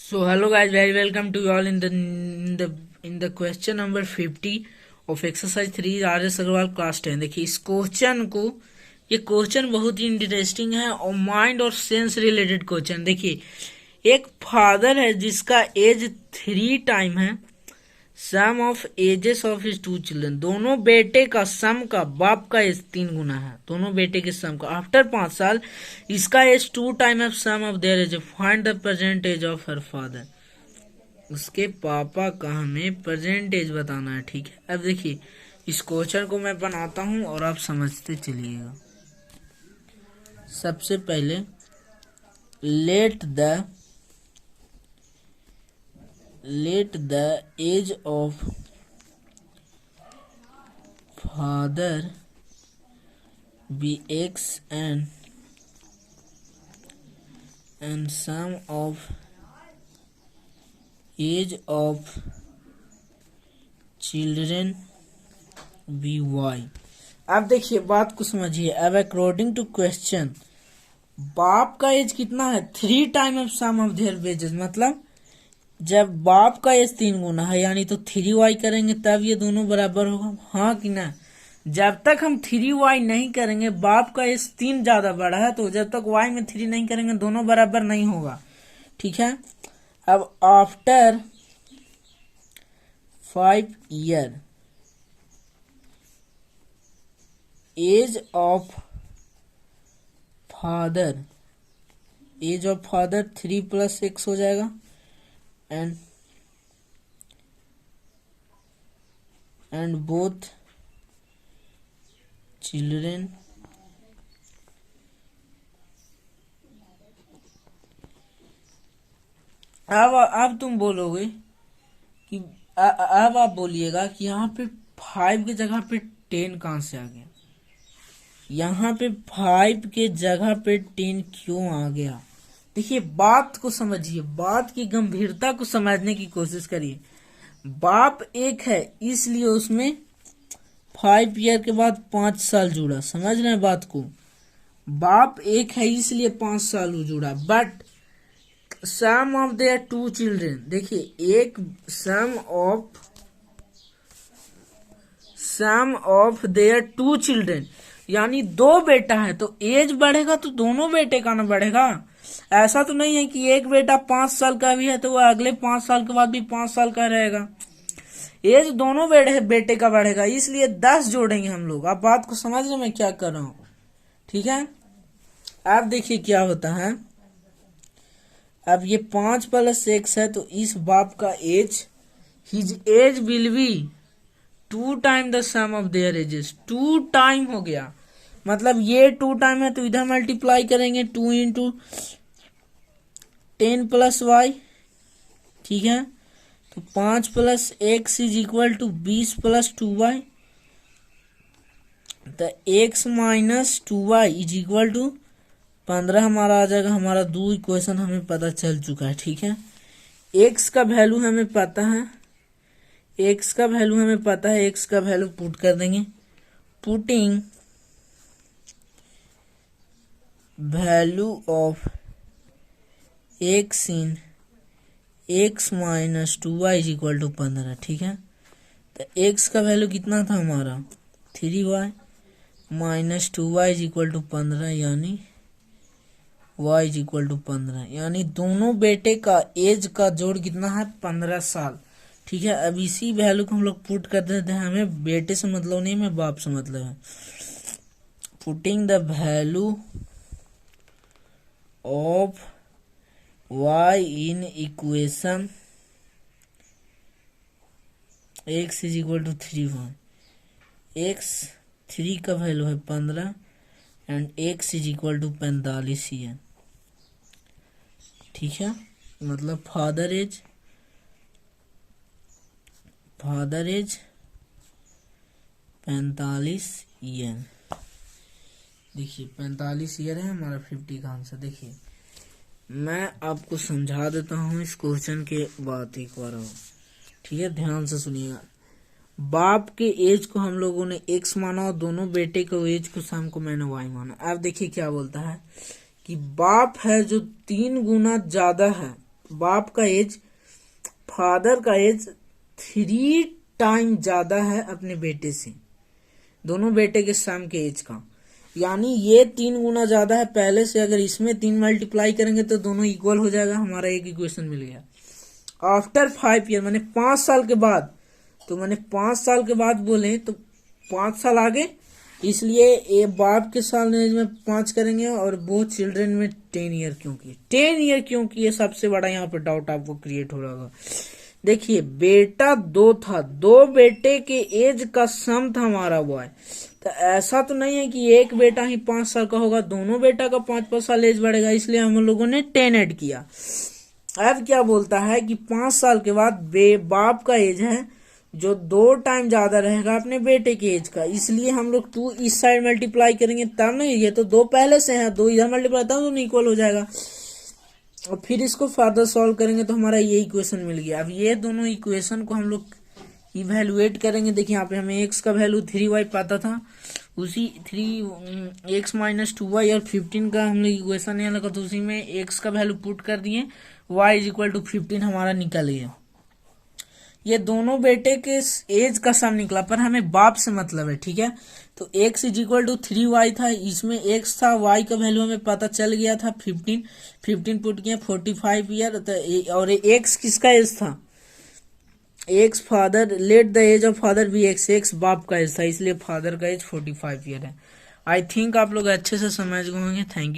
So hello guys, very welcome to you all in the question number 50 of exercise 3 RS Aggarwal class 10। देखिए इस question को, ये question बहुत ही interesting है और माइंड और सेंस रिलेटेड क्वेश्चन। देखिए एक फादर है जिसका एज 3 टाइम है sum of ages of his 2 children. दोनों बेटे का सम का बाप का एज 3 गुना है, दोनों बेटे के सम का। आफ्टर 5 साल इसका एज 2 टाइम है sum of their age. Find the present age of her father. उसके पापा का हमें प्रेजेंट एज बताना है, ठीक है। अब देखिए इस क्वेश्चन को मैं बनाता हूं और आप समझते चलिएगा। सबसे पहले let the age of father be x and sum of age of children be y। अब देखिए बात को समझिए। अब अकॉर्डिंग टू क्वेश्चन बाप का एज कितना है? 3 time of sum of their ages. मतलब जब बाप का एज 3 गुना है यानी तो 3y करेंगे तब ये दोनों बराबर होगा, हाँ कि ना। जब तक हम 3y नहीं करेंगे, बाप का एज 3 ज्यादा बड़ा है, तो जब तक y में 3 नहीं करेंगे दोनों बराबर नहीं होगा, ठीक है। अब after 5 year age of father 3 + x हो जाएगा and both children अब तुम बोलोगे कि अब आप बोलिएगा कि यहाँ पे 5 की जगह पे 10 कहां से आ गया? यहाँ पे 5 के जगह पे 10 क्यों आ गया? देखिए बात को समझिए, बात की गंभीरता को समझने की कोशिश करिए। बाप एक है इसलिए उसमें 5 ईयर के बाद 5 साल जुड़ा, समझ रहे हैं बात को। बाप एक है इसलिए 5 साल जुड़ा। But sum of their 2 children, देखिए एक सम ऑफ देयर 2 चिल्ड्रन यानी 2 बेटा है, तो एज बढ़ेगा तो दोनों बेटे का ना बढ़ेगा। ऐसा तो नहीं है कि एक बेटा 5 साल का भी है तो वह अगले 5 साल के बाद भी 5 साल का रहेगा। एज दोनों बेटे का बढ़ेगा, इसलिए 10 जोड़ेंगे हम लोग। आप बात को समझ रहे मैं क्या कर रहा हूं, ठीक है। अब देखिए क्या होता है। अब ये 5 + x है तो इस बाप का age, his age will be 2 time the sum of their ages. 2 time हो गया, मतलब ये 2 टाइम है तो इधर मल्टीप्लाई करेंगे 2 × 10 + y, ठीक है। तो 5 + x = 20 + 2y। तो x - 2y = 15 हमारा आ जाएगा। हमारा 2 इक्वेशन हमें पता चल चुका है, ठीक है। x का वैल्यू हमें पता है, x का वैल्यू पुट कर देंगे। Putting value of x in x - 2y = 15, ठीक है। तो x का वैल्यू कितना था हमारा? 3y - 2y = 15 यानी y = 15, यानी दोनों बेटे का एज का जोड़ कितना है? 15 साल, ठीक है। अब इसी वैल्यू को हम लोग पुट कर देते हैं। हमें बेटे से मतलब नहीं, हमें बाप से मतलब है। Putting the value of y in equation x = 3y। x 3 का वैल्यू है 15 एंड x = 45 है, ठीक है। मतलब फादर एज 45 ईयर। देखिए 45 ईयर है हमारा 50 का आंसर। देखिए मैं आपको समझा देता हूँ इस क्वेश्चन के बाद एक बार, ठीक है, ध्यान से सुनिएगा। बाप के एज को हम लोगों ने x माना और दोनों बेटे के एज को सम को मैंने y माना। अब देखिए क्या बोलता है कि बाप है जो 3 गुना ज्यादा है बाप का एज फादर का एज 3 टाइम ज्यादा है अपने बेटे से, दोनों बेटे के सम के एज का, यानी ये 3 गुना ज्यादा है पहले से। अगर इसमें 3 मल्टीप्लाई करेंगे तो दोनों इक्वल हो जाएगा, हमारा एक इक्वेशन मिल गया। आफ्टर 5 ईयर मैंने 5 साल के बाद, तो मैंने 5 साल के बाद बोले तो 5 साल आगे, इसलिए ये बाप के साल एज में 5 करेंगे और वो चिल्ड्रन में 10 ईयर क्योंकि ये सबसे बड़ा यहाँ पे डाउट आपको क्रिएट हो रहा होगा। देखिए बेटा 2 था, 2 बेटे के एज का सम था हमारा बॉय, तो ऐसा तो नहीं है कि एक बेटा ही 5 साल का होगा, दोनों बेटा का 5-5 साल एज बढ़ेगा, इसलिए हम लोगों ने 10 ऐड किया। अब क्या बोलता है कि 5 साल के बाद बाप का एज है जो 2 टाइम ज्यादा रहेगा अपने बेटे के एज का, इसलिए हम लोग 2 इस साइड मल्टीप्लाई करेंगे तब नहीं, ये तो 2 पहले से है, 2 इधर मल्टीप्लाई तब दोनों इक्वल हो जाएगा। और फिर इसको फर्दर सॉल्व करेंगे तो हमारा ये इक्वेशन मिल गया। अब ये दोनों इक्वेशन को हम लोग इवेलुएट करेंगे। देखिए यहाँ पे हमें x का वैल्यू 3y पता था, उसी 3x माइनस 2y और 15 का हम लोग इक्वेशन यहाँ लगा, तो उसी में x का वैल्यू पुट कर दिए, y इज इक्वल टू 15 हमारा निकल गया। ये दोनों बेटे के एज का सम निकला, पर हमें बाप से मतलब है, ठीक है। तो x is equal to 3y था, इसमें x था, y का वैल्यू हमें पता चल गया था 15 पुट किया 45 ईयर, और x किसका एज था, x father, let the age of father be x बाप का एज था, इसलिए फादर का एज 45 ईयर है। आई थिंक आप लोग अच्छे से समझ गए होंगे। Thank you.